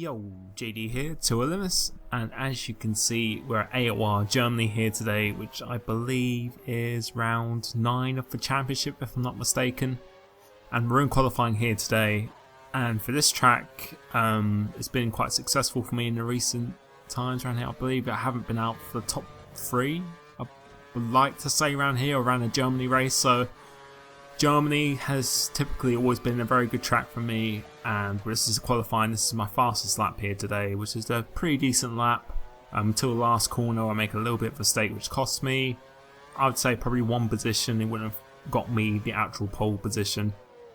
Yo, JD here, Tualimus, and as you can see, we're at AOR Germany here today, which I believe is round 9 of the championship, if I'm not mistaken. And we're in qualifying here today, and for this track, it's been quite successful for me in the recent times around here. I believe I haven't been out for the top 3, I would like to say, around here, around a Germany race, so Germany has typically always been a very good track for me, and this is qualifying. This is my fastest lap here today, which is a pretty decent lap. Until the last corner I make a little bit of a mistake which cost me, I would say, probably 1 position. It wouldn't have got me the actual pole position,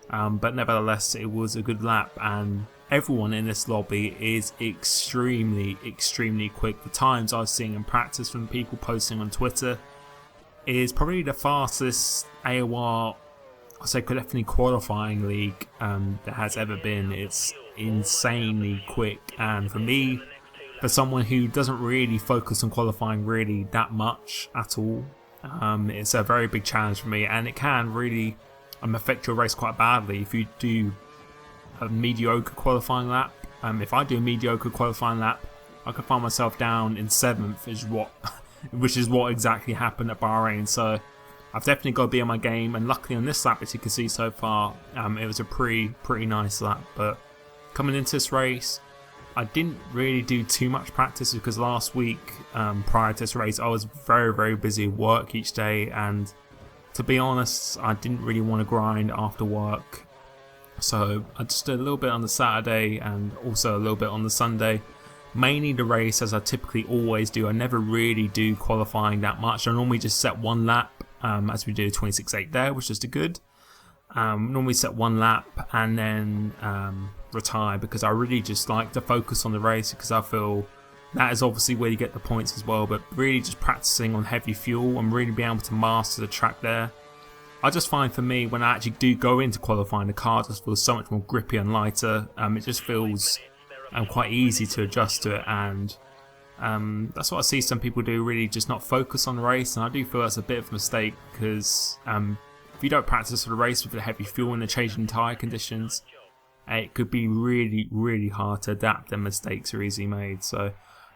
but nevertheless it was a good lap, and everyone in this lobby is extremely quick. The times I was seeing in practice from people posting on Twitter is probably the fastest AOR, I'd say, definitely qualifying league that has ever been. It's insanely quick, and for me, for someone who doesn't really focus on qualifying really that much at all, it's a very big challenge for me, and it can really affect your race quite badly if you do a mediocre qualifying lap. If I do a mediocre qualifying lap, I could find myself down in 7th, which is what exactly happened at Bahrain. So I've definitely got to be on my game, and luckily on this lap, as you can see so far, it was a pretty nice lap. But coming into this race, I didn't really do too much practice because last week, prior to this race, I was very busy at work each day, and to be honest, I didn't really want to grind after work. So I just did a little bit on the Saturday and also a little bit on the Sunday. Mainly the race, as I typically always do. I never really do qualifying that much. I normally just set 1 lap. As we do 26.8 there, which is good. Normally set 1 lap and then retire, because I really just like to focus on the race, because I feel that is obviously where you get the points as well, but really just practicing on heavy fuel and really being able to master the track there. I just find, for me, when I actually do go into qualifying, the car just feels so much more grippy and lighter. It just feels quite easy to adjust to it, and that's what I see some people do, really just not focus on the race, and I do feel that's a bit of a mistake, because if you don't practice for the race with the heavy fuel and the changing tyre conditions, it could be really hard to adapt, and mistakes are easily made. So,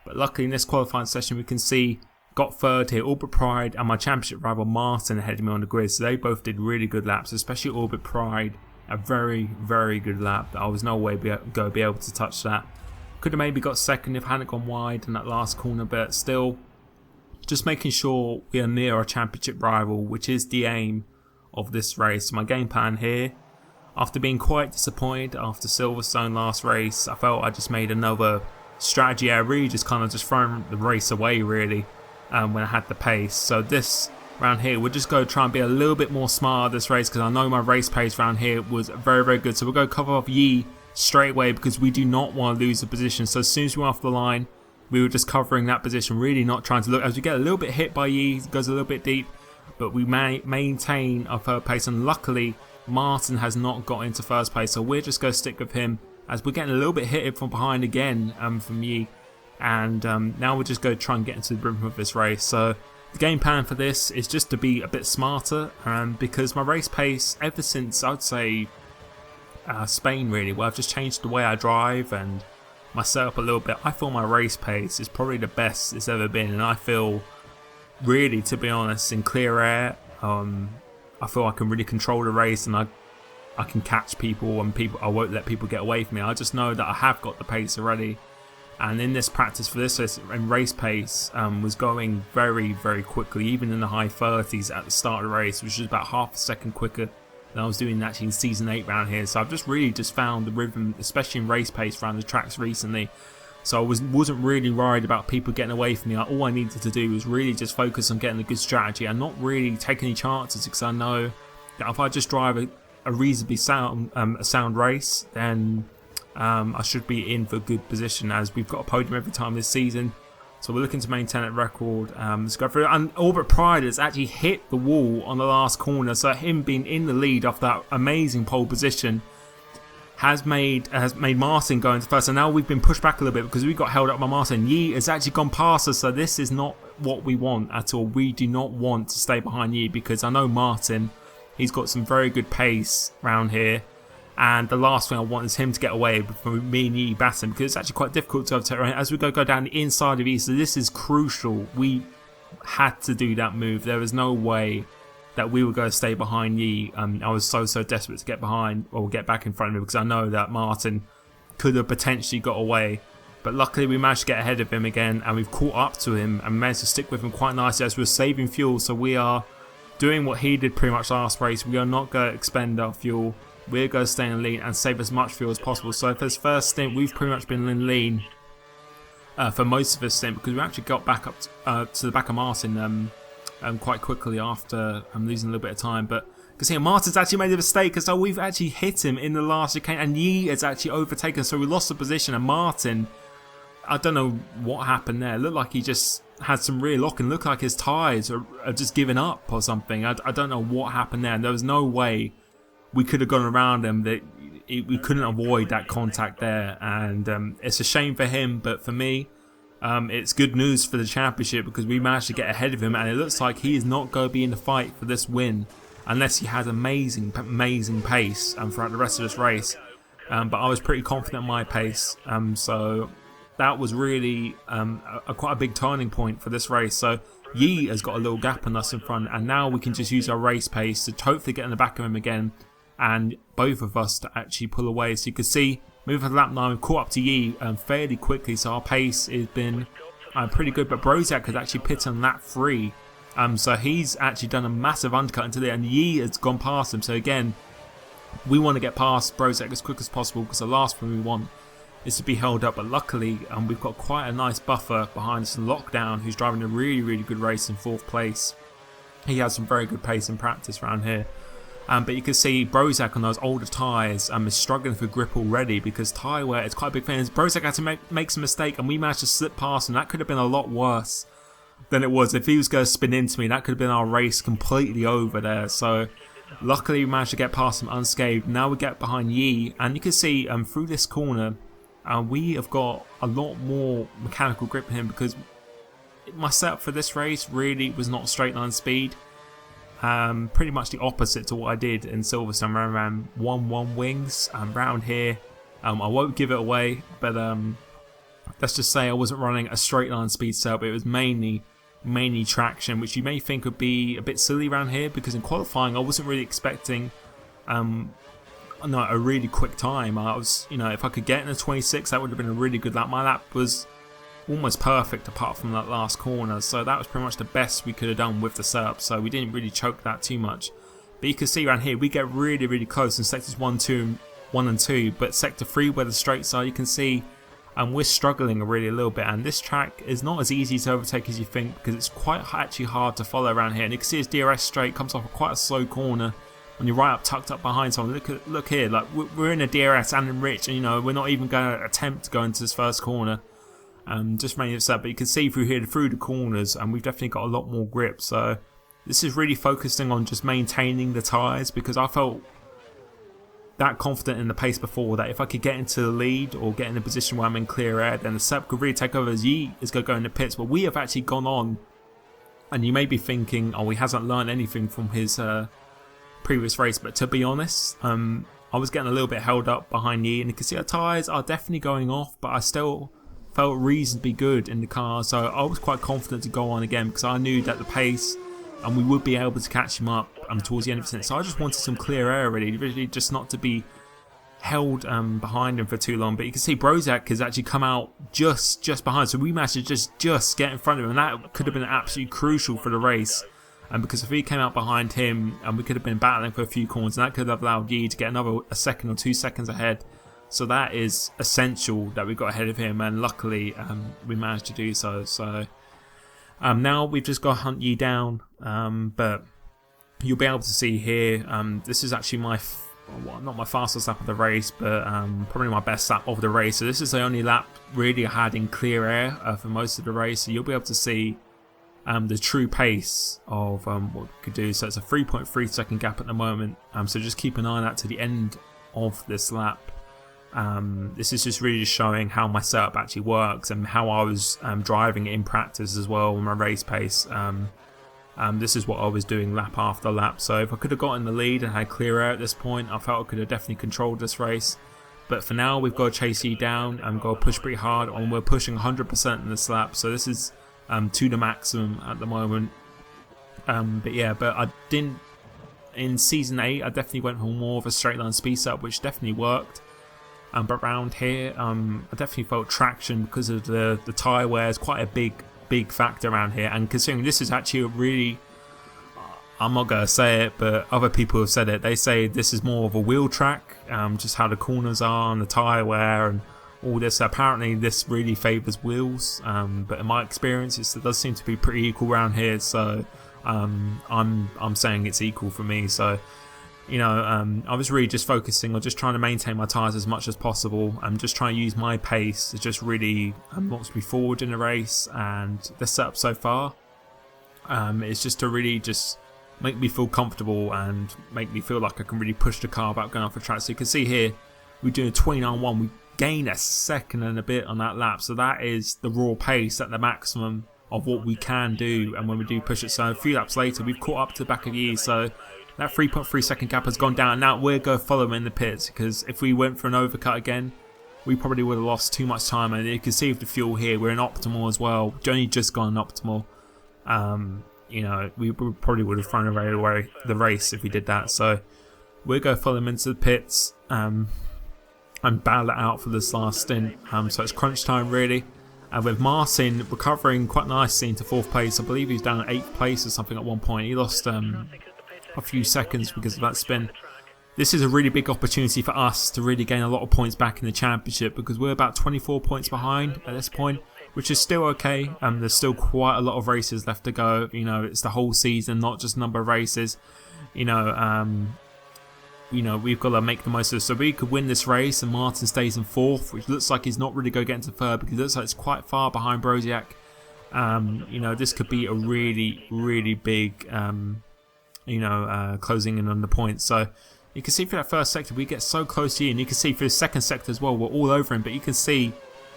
but luckily in this qualifying session we can see, got 3rd here, Orbit Pride and my championship rival Martin ahead of me on the grid, so they both did really good laps, especially Orbit Pride, a very good lap that I was no way going to be able to touch that. Could have maybe got 2nd if I hadn't gone wide in that last corner, but still, just making sure we are near our championship rival, which is the aim of this race. My game plan here, after being quite disappointed after Silverstone last race, I felt I just made another strategy error, really just kind of just throwing the race away really when I had the pace. So this round here, we'll just go try and be a little bit more smart this race, because I know my race pace round here was very good. So we'll go cover off Yi straight away, because we do not want to lose the position. So as soon as we're off the line, we were just covering that position, really not trying to look, as we get a little bit hit by Yi, it goes a little bit deep, but we maintain our 3rd place, and luckily Martin has not got into 1st place, so we're just going to stick with him, as we're getting a little bit hit from behind again from Yi, and now we're just going to try and get into the rhythm of this race. So the game plan for this is just to be a bit smarter, because my race pace ever since, I'd say, Spain really, where I've just changed the way I drive and my setup a little bit, I feel my race pace is probably the best it's ever been, and I feel really, to be honest, in clear air, I feel I can really control the race, and I can catch people, and I won't let people get away from me. I just know that I have got the pace already, and in this practice for this race pace was going very quickly, even in the high 30s at the start of the race, which was about half a second quicker than I was doing actually in Season 8 round here. So I've just really just found the rhythm, especially in race pace around the tracks recently. So I wasn't really worried about people getting away from me. All I needed to do was really just focus on getting a good strategy and not really take any chances, because I know that if I just drive a reasonably sound race, then I should be in for a good position, as we've got a podium every time this season. So we're looking to maintain that record. Let's go through it. And Orbit Pride has actually hit the wall on the last corner, so him being in the lead after that amazing pole position has made Martin go into 1st. And now we've been pushed back a little bit because we got held up by Martin. Yi has actually gone past us, so this is not what we want at all. We do not want to stay behind Yi, because I know Martin, he's got some very good pace around here. And the last thing I want is him to get away from me and Yi batting, because it's actually quite difficult to overtake right as we go down the inside of Yi. So this is crucial. We had to do that move. There was no way that we were going to stay behind Yi. I was so desperate to get behind or get back in front of him, because I know that Martin could have potentially got away. But luckily we managed to get ahead of him again, and we've caught up to him and managed to stick with him quite nicely as we're saving fuel. So we are doing what he did pretty much last race. We are not going to expend our fuel. We're going to stay in lean and save as much fuel as possible. So for this first stint, we've pretty much been in lean for most of this stint, because we actually got back up to the back of Martin quite quickly after losing a little bit of time. But you can see Martin's actually made a mistake, so we've actually hit him in the last chicane, and Yi has actually overtaken. So we lost the position, and Martin, I don't know what happened there. It looked like he just had some rear locking. Looked like his tyres are just giving up or something. I don't know what happened there. And there was no way we could have gone around him. We couldn't avoid that contact there, and it's a shame for him, but for me, it's good news for the championship, because we managed to get ahead of him, and it looks like he is not going to be in the fight for this win unless he has amazing pace throughout the rest of this race. But I was pretty confident in my pace, so that was really quite a big turning point for this race. So Yi has got a little gap on us in front, and now we can just use our race pace to hopefully get in the back of him again, and both of us to actually pull away. So you can see, moving to lap 9, we've caught up to Yi fairly quickly, so our pace has been pretty good. But Brozak has actually pitted on lap 3, so he's actually done a massive undercut into there, and Yi has gone past him. So again, we want to get past Brozak as quick as possible, because the last thing we want is to be held up. But luckily, we've got quite a nice buffer behind us in Lockdown, who's driving a really good race in 4th place. He has some very good pace in practice around here. But you can see Brozak on those older tyres is struggling for grip already, because tyre wear is quite a big thing. Brozak had to make some mistake, and we managed to slip past him. That could have been a lot worse than it was. If he was going to spin into me, that could have been our race completely over there. So luckily we managed to get past him unscathed. Now we get behind Yi, and you can see through this corner we have got a lot more mechanical grip in him, because my setup for this race really was not straight line speed. Pretty much the opposite to what I did in Silverstone. I ran 1-1 wings round here. I won't give it away, but let's just say I wasn't running a straight line speed setup. It was mainly traction, which you may think would be a bit silly around here, because in qualifying I wasn't really expecting a really quick time. I was, if I could get in a 26, that would have been a really good lap. My lap was almost perfect apart from that last corner, so that was pretty much the best we could have done with the setup, so we didn't really choke that too much. But you can see around here we get really close in sectors 1 and 2, but sector 3 where the straights are, you can see we're struggling really a little bit, and this track is not as easy to overtake as you think, because it's quite actually hard to follow around here. And you can see his DRS straight comes off quite a slow corner when you're right up tucked up behind someone. Look here, like we're in a DRS and in Rich, and we're not even going to attempt to go into this first corner. Just mainly upset, but you can see through here, through the corners, and we've definitely got a lot more grip. So this is really focusing on just maintaining the tyres, because I felt that confident in the pace before that if I could get into the lead or get in a position where I'm in clear air, then the setup could really take over as Yi is going to go in the pits. But we have actually gone on, and you may be thinking, oh, he hasn't learned anything from his previous race, but to be honest, I was getting a little bit held up behind Yi, and you can see our tyres are definitely going off, but I still felt reasonably good in the car, so I was quite confident to go on again, because I knew that the pace and we would be able to catch him up towards the end of the stint. So I just wanted some clear air really just not to be held behind him for too long. But you can see Brozak has actually come out just behind, so we managed to just get in front of him, and that could have been absolutely crucial for the race. And because if he came out behind him, and we could have been battling for a few corners, and that could have allowed Yi to get a second or 2 seconds ahead. So that is essential that we got ahead of him, and luckily we managed to do so. So now we've just got to hunt Yi down, but you'll be able to see here, this is actually not my fastest lap of the race, but probably my best lap of the race. So this is the only lap really I had in clear air for most of the race, so you'll be able to see the true pace of what we could do. So it's a 3.3 second gap at the moment, so just keep an eye on that to the end of this lap. This is just really showing how my setup actually works and how I was driving it in practice as well with my race pace. This is what I was doing lap after lap. So if I could have gotten the lead and had clear air at this point, I felt I could have definitely controlled this race. But for now, we've got to chase you down and got to push pretty hard, and we're pushing 100% in this lap. So this is to the maximum at the moment. But I didn't. In season 8, I definitely went for more of a straight line speed setup, which definitely worked. But around here, I definitely felt traction because of the tyre wear is quite a big factor around here. And considering this is actually a really, I'm not going to say it, but other people have said it. They say this is more of a wheel track, just how the corners are and the tyre wear and all this. Apparently this really favours wheels, but in my experience it does seem to be pretty equal around here. So I'm saying it's equal for me. So I was really just focusing on just trying to maintain my tyres as much as possible. I'm just trying to use my pace to just really launch me forward in the race. And the setup so far is just to really just make me feel comfortable and make me feel like I can really push the car without going off the track. So you can see here we're doing a 29.1. We gained a second and a bit on that lap. So that is the raw pace at the maximum of what we can do, and when we do push it. So a few laps later we've caught up to the back of Yi, so that 3.3 second gap has gone down. Now we're going to follow him in the pits, because if we went for an overcut again we probably would have lost too much time. And you can see with the fuel here we're in optimal as well. We've only just gone optimal. We probably would have thrown away the race if we did that. So we're going to follow him into the pits and battle it out for this last stint. So it's crunch time really. And with Martin recovering quite nicely into 4th place, I believe he's down at 8th place or something at one point. He lost a few seconds because of that spin. This is a really big opportunity for us to really gain a lot of points back in the championship, because we're about 24 points behind at this point, which is still okay. There's still quite a lot of races left to go. It's the whole season, not just a number of races. We've got to make the most of this. So we could win this race and Martin stays in 4th, which looks like he's not really going to get into 3rd, because it looks like it's quite far behind Broziak. This could be a really, really big, closing in on the points. So you can see for that first sector, we get so close to you, and you can see for the second sector as well, we're all over him. But you can see,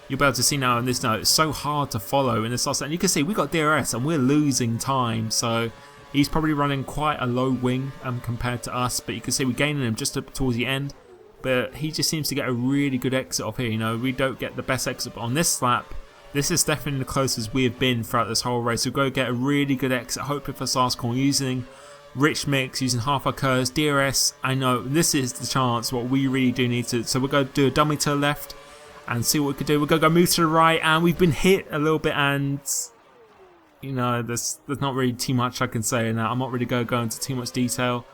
you'll be able to see now in this note, it's so hard to follow in this last sector. And you can see we got DRS and we're losing time. So he's probably running quite a low wing compared to us, but you can see we're gaining him just up towards the end. But he just seems to get a really good exit off here. We don't get the best exit, but on this lap, this is definitely the closest we have been throughout this whole race. We've got to get a really good exit, hoping for last corner, using rich mix, using half our curves, DRS. I know this is the chance, what we really do need to. So we're going to do a dummy to the left and see what we can do. We're going to go move to the right, and we've been hit a little bit, and there's not really too much I can say now. I'm not really going to go into too much detail.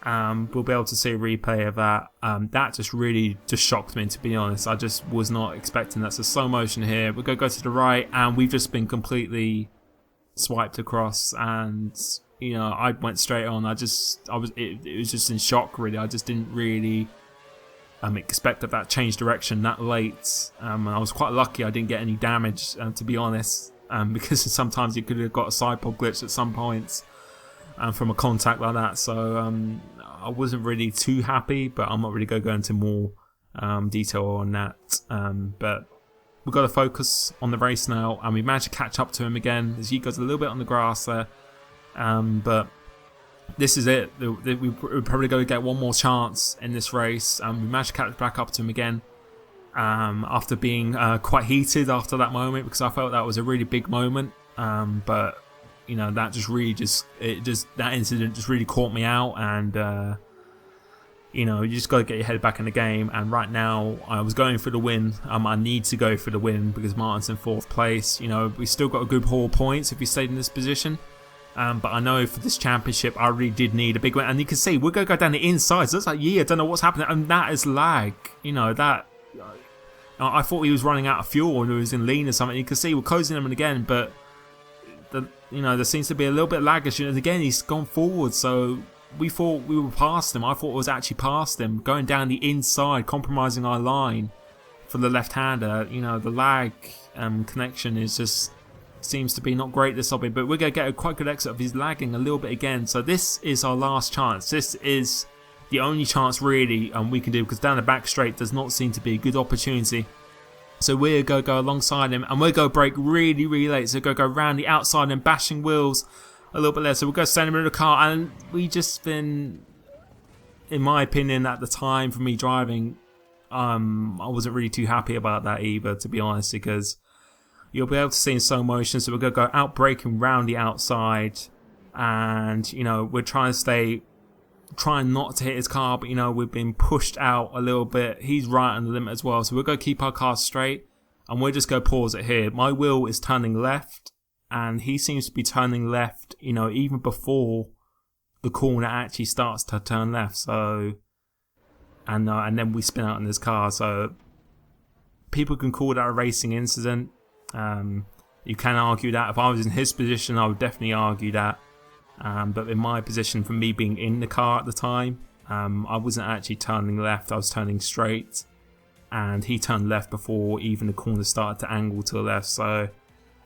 We'll be able to see a replay of that. That just really shocked me, to be honest. I just was not expecting that. So slow motion here. We're going to go to the right, and we've just been completely swiped across, and I went straight on. It was just in shock really. I just didn't really expect that change direction that late. I was quite lucky I didn't get any damage, to be honest. Because sometimes you could have got a side pod glitch at some points from a contact like that. So I wasn't really too happy, but I'm not really going to go into more detail on that. But we've got to focus on the race now, and we managed to catch up to him again. As he goes a little bit on the grass there. But this is it. We're probably going to get one more chance in this race. We managed to catch back up to him again. After being quite heated after that moment, because I felt that was a really big moment, but that that incident just really caught me out, and you just got to get your head back in the game. And right now I was going for the win. I need to go for the win because Martin's in 4th place. We still got a good haul of points if we stayed in this position, but I know for this championship I really did need a big win. And you can see we're going to go down the inside, so it's like, I don't know what's happening, and that is lag. I thought he was running out of fuel and he was in lean or something. You can see we're closing him in again, but there seems to be a little bit of lag issue. And again, he's gone forward, so we thought we were past him. I thought it was actually past him, going down the inside, compromising our line for the left-hander. The lag connection seems to be not great this hobby, but we're going to get a quite good exit of his lagging a little bit again. So this is our last chance. This is the only chance really we can do, because down the back straight does not seem to be a good opportunity. So we're going to go alongside him, and we're going to brake really, really late. So we're going to go around the outside and bashing wheels a little bit less. So we'll go stand in the middle of the car, and we just been, in my opinion, at the time for me driving, I wasn't really too happy about that either, to be honest, because you'll be able to see in slow motion. So we're going to go out braking round the outside, and you know, we're trying not to hit his car, but you know, we've been pushed out a little bit. He's right on the limit as well, so we're going to keep our car straight, and we're just going to pause it here. My wheel is turning left, and he seems to be turning left, you know, even before the corner actually starts to turn left. So, and then we spin out in this car. So people can call that a racing incident. You can argue that. If I was in his position, I would definitely argue that. But in my position, for me being in the car at the time, I wasn't actually turning left, I was turning straight, and he turned left before even the corner started to angle to the left. So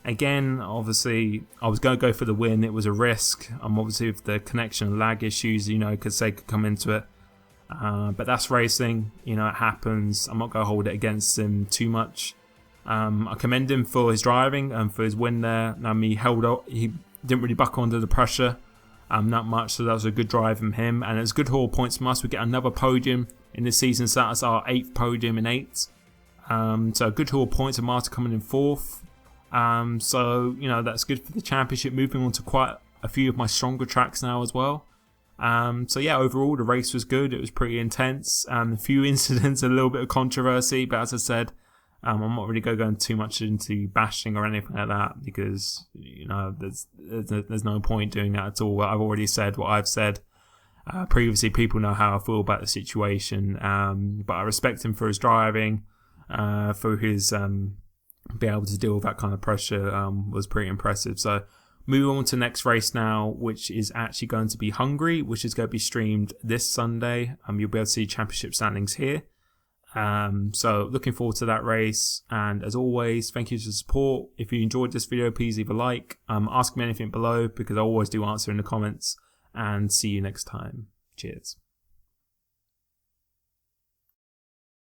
again, obviously I was going to go for the win. It was a risk. Obviously with the connection and lag issues, you know, because they could come into it, but that's racing, you know, it happens. I'm not going to hold it against him too much. I commend him for his driving and for his win there. He held up, he didn't really buckle under the pressure, not much, so that was a good drive from him, and it's good haul points from us. We get another podium in this season, so that's our 8th podium in 8. So good haul points of Marta coming in 4th. So you know, that's good for the championship. Moving on to quite a few of my stronger tracks now as well. So yeah, overall the race was good. It was pretty intense. A few incidents, a little bit of controversy, but as I said, I'm not really going too much into bashing or anything like that, because you know, there's no point doing that at all. I've already said what I've said previously. People know how I feel about the situation, but I respect him for his driving, for his be able to deal with that kind of pressure, was pretty impressive. So moving on to the next race now, which is actually going to be Hungary, which is going to be streamed this Sunday. You'll be able to see championship standings here. So looking forward to that race, and as always, thank you for the support. If you enjoyed this video, please leave a like, ask me anything below, because I always do answer in the comments, and see you next time. Cheers.